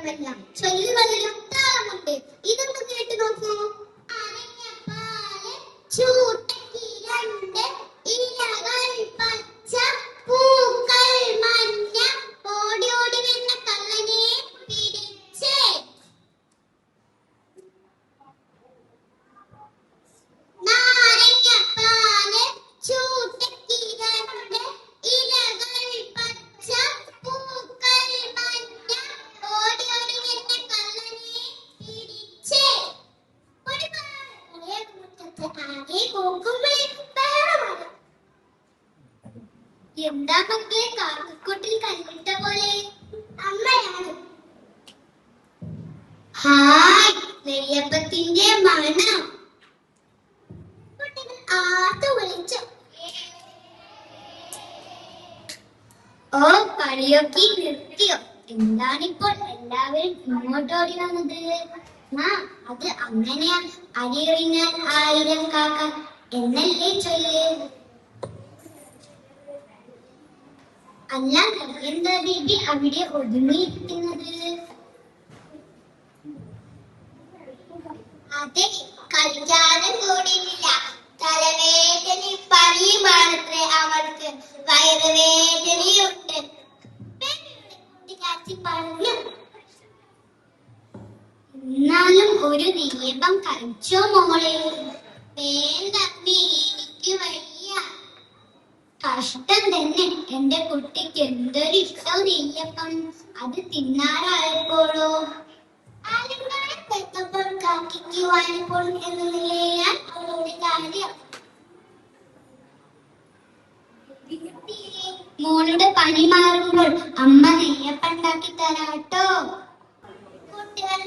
മാത്രമല്ല ചൊല്ലുകളിലും താളമുണ്ട്. ഇതൊന്ന് കേട്ടു നോക്കൂ. ചൂട്ടയ്ക്ക് രണ്ട് ഇലകൾ പച്ച, പൂക്കൾ മഞ്ഞ, ഓടി ഓടി വരുന്ന കള്ളനെ പിടിച്ചേ. നാരങ്ങപ്പാല് ചൂട്ടയ്ക്ക് രണ്ട് ഇലകൾ പച്ച, പൂക്കൾ മഞ്ഞ, ഓടി ഓടി വരുന്ന കള്ളനെ പിടിച്ചേ. എന്താ മക്കളെ കാക്കക്കൂട്ടിൽ കല്ലിട്ട പോലെ? അമ്മയാണ്. ഹായ്, നെയ്യപ്പത്തിന്റെ മണം. കുട്ടികൾ ആർത്തു വിളിച്ചു. ഓ, കളിയൊക്കെ നിർത്തിയോ? എന്താണിപ്പോൾ എല്ലാവരും ഇങ്ങോട്ടോടി വന്നത്? അത് അങ്ങനെയാ, അരിയൊഴിഞ്ഞാൽ 1000 കാക്ക എന്നല്ലേ ചൊല്ല്. അല്ല, എന്താ ബേബി അവിടെ ഒതുങ്ങിയിരിക്കുന്നത്? അതെ, കളിക്കാനും കൂടിയില്ല. തലവേദന പനിയുമാണത്രേ അവർക്ക്. വയറുവേദനയുണ്ട്. പറഞ്ഞു. എന്നാലും ഒരു നെയ്യപ്പം കഴിച്ചോ മോളെ? വേണ്ട, എനിക്ക് വയ്യ. കഷ്ടം തന്നെ, എന്റെ കുട്ടിക്ക് എന്തൊരു ഇഷ്ടം നെയ്യപ്പം. അത് തിന്നാറായപ്പോഴോ ആലങ്കാരപ്പെട്ടപ്പോൾ കാക്കിക്ക് വാങ്ങിപ്പോൾ എന്നതിലേ അവളുടെ കാര്യം. മോളുടെ പനി മാറുമ്പോൾ അമ്മ നെയ്യപ്പം ഉണ്ടാക്കി തരാട്ടോ. കുട്ടികൾ